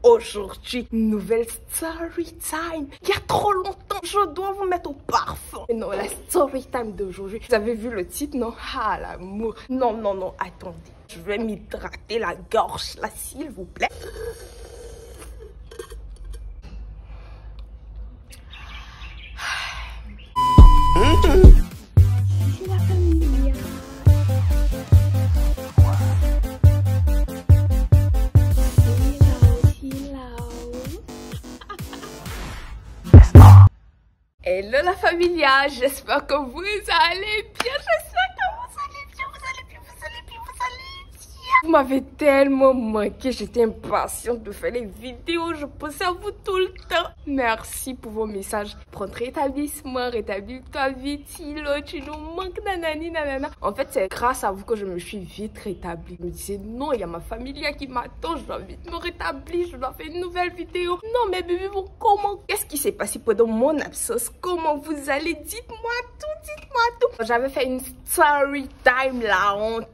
Aujourd'hui, nouvelle story time. Il y a trop longtemps, je dois vous mettre au parfum. Mais non, la story time d'aujourd'hui. Vous avez vu le titre, non? Ah, l'amour. Non, attendez. Je vais m'hydrater la gorge, là, s'il vous plaît. C'est la famille. Hello la familia, j'espère que vous allez bien, Vous m'avez tellement manqué, j'étais impatiente de faire les vidéos, je pensais à vous tout le temps. Merci pour vos messages. Prendre rétablissement, rétablis-toi vite, Tilo, tu nous manques, nanani, nanana. En fait, c'est grâce à vous que je me suis vite rétablie. Je me disais, non, il y a ma familia qui m'attend, je dois vite me rétablir, je dois faire une nouvelle vidéo. Non, mais bébé, bon, comment? Qu'est-ce qui s'est passé pendant mon absence? Comment vous allez? Dites-moi tout. J'avais fait une story time, la honte.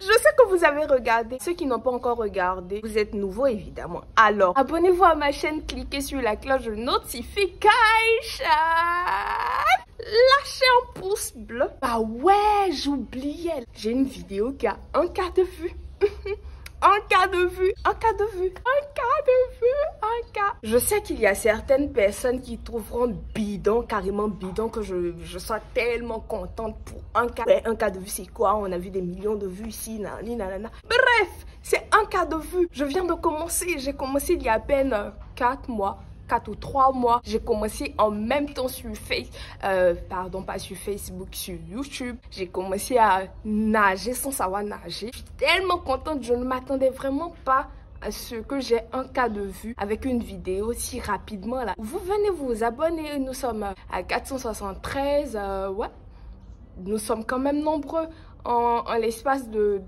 Je sais que vous avez regardé. Ceux qui n'ont pas encore regardé, vous êtes nouveaux évidemment. Alors, abonnez-vous à ma chaîne, cliquez sur la cloche de notification. Lâchez un pouce bleu. Ah ouais, j'oubliais. J'ai une vidéo qui a 1K de vues. 1K de vues. Je sais qu'il y a certaines personnes qui trouveront bidon, carrément bidon, que je sois tellement contente pour 1K. Ouais, 1K de vues, c'est quoi? On a vu des millions de vues ici, nanana. Bref, c'est 1K de vues. Je viens de commencer. J'ai commencé il y a à peine 4 mois. 4 ou 3 mois, j'ai commencé en même temps sur pas sur Facebook, sur YouTube. J'ai commencé à nager sans savoir nager. Je suis tellement contente, je ne m'attendais vraiment pas à ce que j'ai 1K de vues avec une vidéo si rapidement là. Vous venez vous abonner, nous sommes à 473, ouais. Nous sommes quand même nombreux. En l'espace de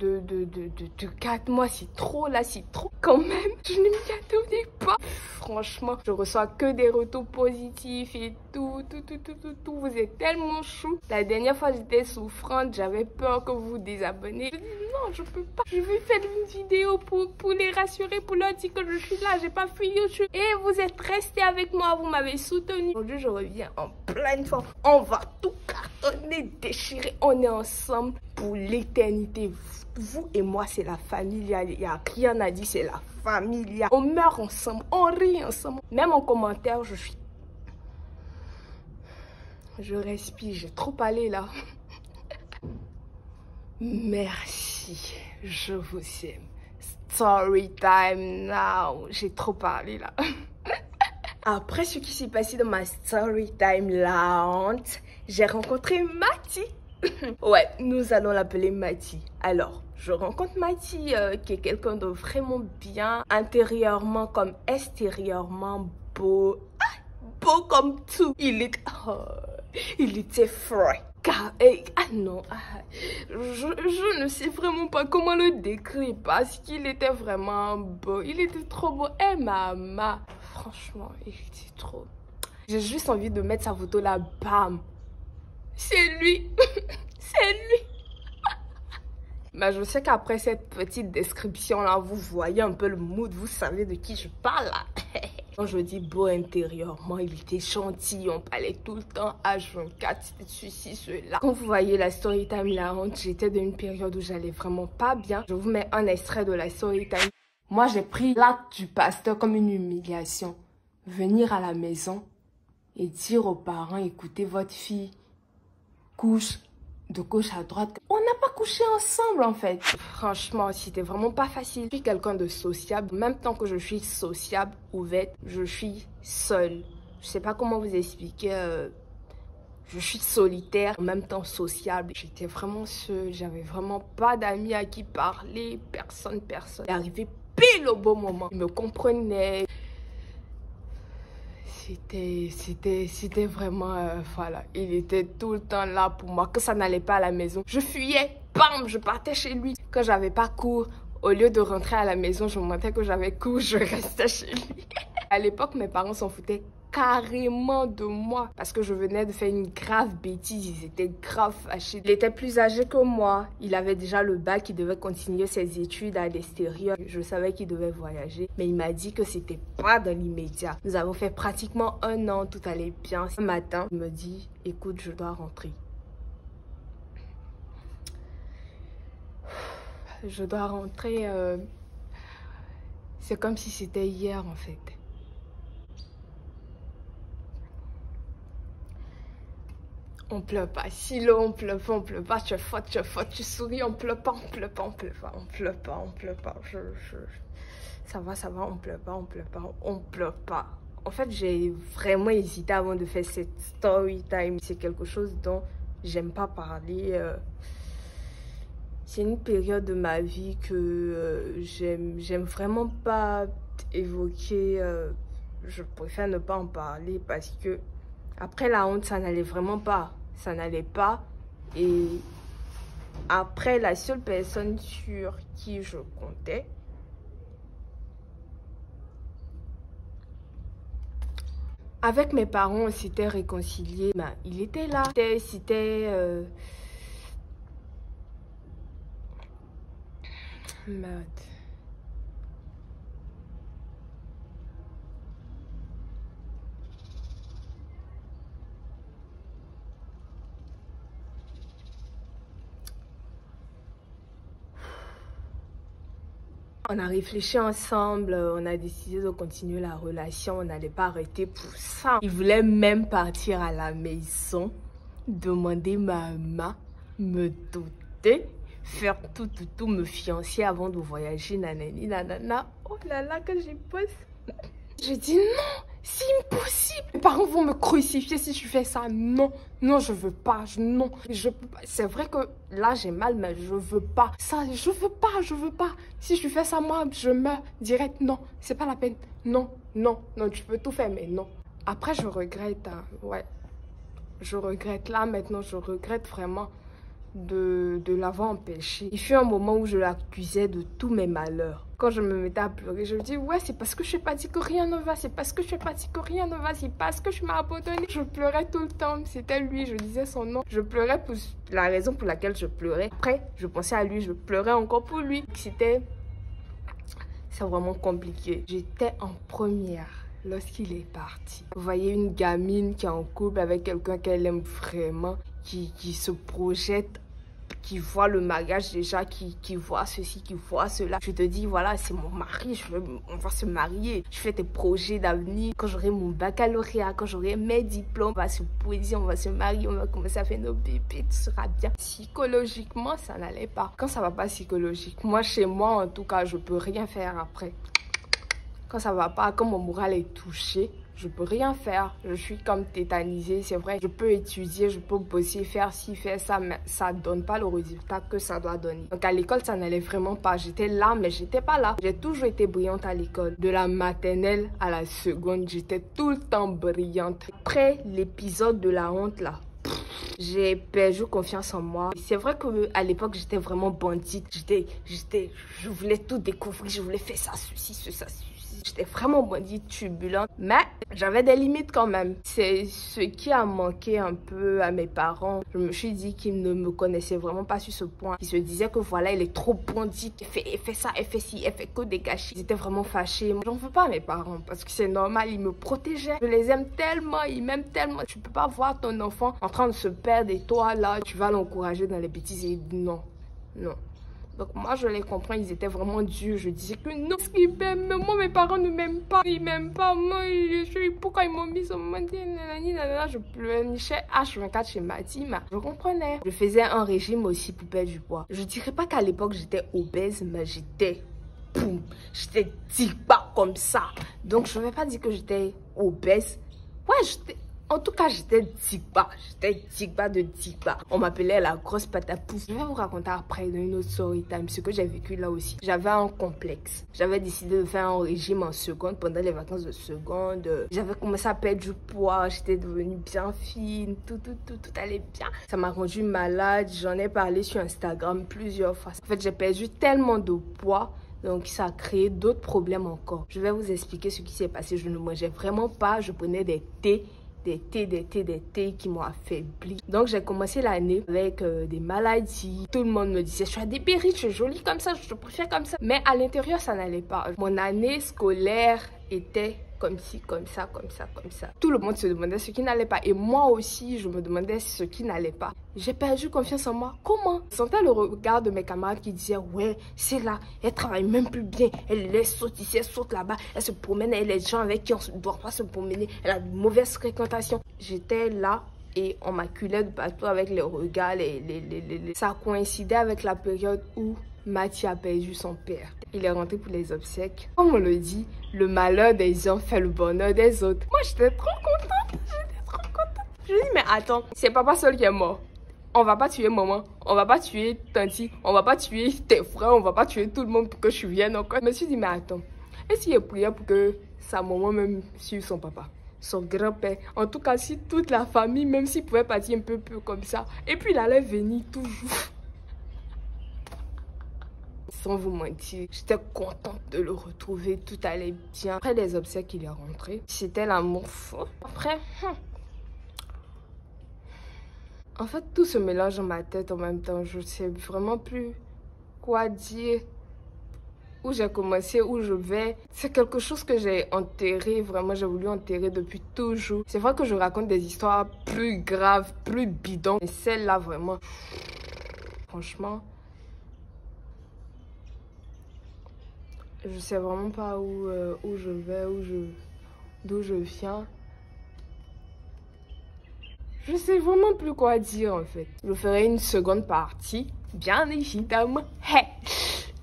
4 mois, c'est trop là, c'est trop quand même. Je ne m'y attendais pas. Franchement, je reçois que des retours positifs et tout. Vous êtes tellement chou. La dernière fois, j'étais souffrante, j'avais peur que vous vous désabonnez. Je dis non, je peux pas. Je vais faire une vidéo pour les rassurer, pour leur dire que je suis là, j'ai pas fui YouTube. Et vous êtes restés avec moi, vous m'avez soutenu. Aujourd'hui, je reviens en pleine forme. On va tout cartonner, déchirer. On est ensemble pour l'éternité. Vous et moi, c'est la famille. Il n'y a rien à dire, c'est la famille. On meurt ensemble, on rit ensemble. Même en commentaire, je respire, j'ai trop parlé là. Merci, je vous aime. Story time now. J'ai trop parlé là. Après ce qui s'est passé dans ma story time la honte, j'ai rencontré Mathie. Ouais, nous allons l'appeler Mathie. Alors, je rencontre Mathie qui est quelqu'un de vraiment bien, intérieurement comme extérieurement beau. Beau comme tout. Il était frais. Je ne sais vraiment pas comment le décrire parce qu'il était vraiment beau. Il était trop beau. Et maman, franchement, il était trop. J'ai juste envie de mettre sa photo là, bam. C'est lui. C'est lui. Mais je sais qu'après cette petite description là, vous voyez un peu le mood, vous savez de qui je parle là. Quand je dis beau intérieurement, il était gentil, on parlait tout le temps H24, c'était ceci, cela. Quand vous voyez la story time la honte, j'étais dans une période où j'allais vraiment pas bien. Je vous mets un extrait de la story time. Moi, j'ai pris l'acte du pasteur comme une humiliation. Venir à la maison et dire aux parents, écoutez, votre fille couche de gauche à droite. On n'a pas couché ensemble en fait. Franchement, c'était vraiment pas facile. Je suis quelqu'un de sociable. En même temps que je suis sociable, ouverte, je suis seule. Je sais pas comment vous expliquer. Je suis solitaire, en même temps sociable. J'étais vraiment seule. J'avais vraiment pas d'amis à qui parler. Personne. Il est arrivé pile au bon moment. Il me comprenait. C'était vraiment, voilà, il était tout le temps là pour moi, que ça n'allait pas à la maison. Je fuyais, bam, je partais chez lui. Quand j'avais pas cours, au lieu de rentrer à la maison, je me montrais que j'avais cours, je restais chez lui. À l'époque, mes parents s'en foutaient carrément de moi parce que je venais de faire une grave bêtise. Ils étaient grave fâchés. Il était plus âgé que moi. Il avait déjà le bac, il devait continuer ses études à l'extérieur. Je savais qu'il devait voyager, mais il m'a dit que c'était pas dans l'immédiat. Nous avons fait pratiquement 1 an, tout allait bien. Un matin, il me dit, écoute, je dois rentrer. Je dois rentrer. C'est comme si c'était hier en fait. On pleure pas, Silo, on pleure pas, tu es forte, tu souris, on pleure pas, on pleure pas, on pleure pas, on pleure pas, on pleure pas, ça va, on pleure pas, on pleure pas, on pleure pas. En fait, j'ai vraiment hésité avant de faire cette story time. C'est quelque chose dont j'aime pas parler. C'est une période de ma vie que j'aime vraiment pas évoquer. Je préfère ne pas en parler parce que après la honte, ça n'allait vraiment pas. Ça n'allait pas. Et après, la seule personne sur qui je comptais, avec mes parents, on s'était réconciliés. Ben, il était là. C'était... Merde. On a réfléchi ensemble, on a décidé de continuer la relation, on n'allait pas arrêter pour ça. Il voulait même partir à la maison, demander ma main, me doter, faire tout, me fiancer avant de voyager, nanani, nanana. Oh là là, que j'y pense. J'ai dit non, c'est impossible. Mes parents vont me crucifier si je fais ça. Non, non, je veux pas. Non, je peux pas. C'est vrai que là, j'ai mal, mais je veux pas. Ça, je veux pas. Si je fais ça, moi, je meurs direct. Non, c'est pas la peine. Non, tu peux tout faire, mais non. Après, je regrette. Hein. Ouais, je regrette. Là, maintenant, je regrette vraiment de l'avoir empêché. Il fut un moment où je l'accusais de tous mes malheurs. Quand je me mettais à pleurer, je me dis ouais, c'est parce que je n'ai pas dit que rien ne va, c'est parce que je n'ai pas dit que rien ne va, c'est parce que je m'ai abandonné. Je pleurais tout le temps, c'était lui, je disais son nom. Je pleurais pour la raison pour laquelle je pleurais. Après, je pensais à lui, je pleurais encore pour lui. C'est vraiment compliqué. J'étais en première lorsqu'il est parti. Vous voyez une gamine qui est en couple avec quelqu'un qu'elle aime vraiment, qui se projette, qui voit le mariage déjà, qui voit ceci, qui voit cela. Je te dis, voilà, c'est mon mari, on va se marier. Je fais tes projets d'avenir. Quand j'aurai mon baccalauréat, quand j'aurai mes diplômes, on va se poser, on va se marier, on va commencer à faire nos bébés, tout sera bien. Psychologiquement, ça n'allait pas. Quand ça va pas psychologiquement, moi, chez moi, en tout cas, je peux rien faire après. Quand ça va pas, quand mon moral est touché, je peux rien faire. Je suis comme tétanisée, c'est vrai. Je peux étudier, je peux bosser, faire ci, faire ça, mais ça donne pas le résultat que ça doit donner. Donc à l'école, ça n'allait vraiment pas. J'étais là, mais j'étais pas là. J'ai toujours été brillante à l'école. De la maternelle à la seconde, j'étais tout le temps brillante. Après l'épisode de la honte là, j'ai perdu confiance en moi. C'est vrai qu'à l'époque, j'étais vraiment bandite. Je voulais tout découvrir, je voulais faire ça, ceci, ça, ceci. J'étais vraiment bandite, turbulente, mais j'avais des limites quand même. C'est ce qui a manqué un peu à mes parents. Je me suis dit qu'ils ne me connaissaient vraiment pas sur ce point. Ils se disaient que voilà, elle est trop bandite, elle fait ça, elle fait ci, elle fait que des gâchis. Ils étaient vraiment fâchés. J'en veux pas à mes parents parce que c'est normal, ils me protégeaient. Je les aime tellement, ils m'aiment tellement. Tu peux pas voir ton enfant en train de se perdre et toi là, tu vas l'encourager dans les bêtises et non. Donc moi je les comprends, ils étaient vraiment durs. Je disais que non, ce qu'ils m'aiment, moi mes parents ne m'aiment pas. Ils m'aiment pas, moi pourquoi ils m'ont mis sur mon dit, je pleurnichais H24 chez Mathilde. Je comprenais. Je faisais un régime aussi pour perdre du poids. Je dirais pas qu'à l'époque j'étais obèse, mais j'étais pas comme ça. Donc je ne vais pas dire que j'étais obèse. Ouais, en tout cas, j'étais Digba de Digba. On m'appelait la grosse patapousse. Je vais vous raconter après dans une autre story time ce que j'ai vécu là aussi. J'avais un complexe. J'avais décidé de faire un régime en seconde pendant les vacances de seconde. J'avais commencé à perdre du poids. J'étais devenue bien fine. Tout allait bien. Ça m'a rendue malade. J'en ai parlé sur Instagram plusieurs fois. En fait, j'ai perdu tellement de poids Donc ça a créé d'autres problèmes encore. Je vais vous expliquer ce qui s'est passé. Je ne mangeais vraiment pas. Je prenais des thés qui m'ont affaibli. Donc j'ai commencé l'année avec des maladies. Tout le monde me disait, je suis débérie, je suis jolie comme ça, je te préfère comme ça. Mais à l'intérieur, ça n'allait pas. Mon année scolaire était comme ci, comme ça, comme ça, comme ça. Tout le monde se demandait ce qui n'allait pas. Et moi aussi, je me demandais ce qui n'allait pas. J'ai perdu confiance en moi. Comment? Je sentais le regard de mes camarades qui disaient, ouais, c'est là, elle travaille même plus bien. Elle laisse sauter ici, elle saute là-bas. Elle se promène avec les gens avec qui on ne doit pas se promener. Elle a de mauvaises fréquentations. J'étais là et on m'acculait de partout avec les regards. Ça coïncidait avec la période où Mathieu a perdu son père. Il est rentré pour les obsèques. Comme on le dit, le malheur des uns fait le bonheur des autres. Moi, j'étais trop contente. Je lui dis, mais attends, c'est papa seul qui est mort. On va pas tuer maman, on va pas tuer tanti, on va pas tuer tes frères, on va pas tuer tout le monde pour que je vienne encore. Je me suis dit, mais attends, est-ce qu'il y a prié pour que sa maman même suive son papa, son grand-père? En tout cas, si toute la famille, même s'il pouvait partir un peu comme ça, et puis il allait venir toujours. Sans vous mentir, j'étais contente de le retrouver, tout allait bien. Après les obsèques, il est rentré. C'était l'amour fou. Après, en fait, tout se mélange dans ma tête en même temps. Je ne sais vraiment plus quoi dire, où j'ai commencé, où je vais. C'est quelque chose que j'ai enterré, vraiment, j'ai voulu enterrer depuis toujours. C'est vrai que je raconte des histoires plus graves, plus bidons. Mais celle-là, vraiment, franchement, je sais vraiment pas où je vais, d'où je viens. Je sais vraiment plus quoi dire en fait. Je ferai une seconde partie, bien évidemment. Hey!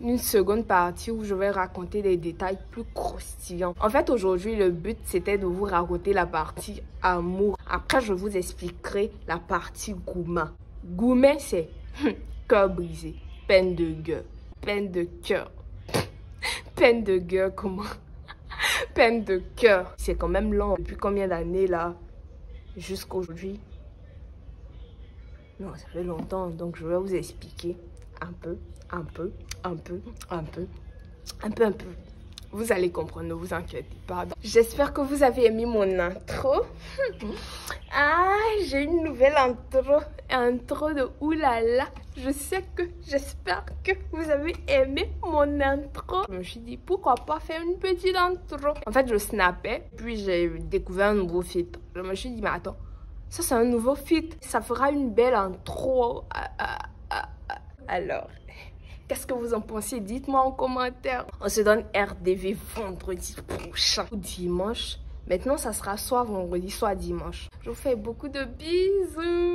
Une seconde partie où je vais raconter des détails plus croustillants. En fait, aujourd'hui, le but, c'était de vous raconter la partie amour. Après, je vous expliquerai la partie gourmand. Gourmet, c'est cœur brisé, peine de gueule, peine de cœur. Peine de gueule, comment? Peine de cœur. C'est quand même long. Depuis combien d'années, là? Jusqu'à aujourd'hui? Non, ça fait longtemps. Donc, je vais vous expliquer un peu. Vous allez comprendre, ne vous inquiétez pas. J'espère que vous avez aimé mon intro. Ah, j'ai une nouvelle intro de oulala. J'espère que vous avez aimé mon intro. Je me suis dit, pourquoi pas faire une petite intro. En fait, je snappais, puis j'ai découvert un nouveau feed. Je me suis dit, mais attends, ça c'est un nouveau feed. Ça fera une belle intro. Alors, qu'est-ce que vous en pensez? Dites-moi en commentaire. On se donne RDV vendredi prochain ou dimanche. Maintenant, ça sera soit vendredi, soit dimanche. Je vous fais beaucoup de bisous.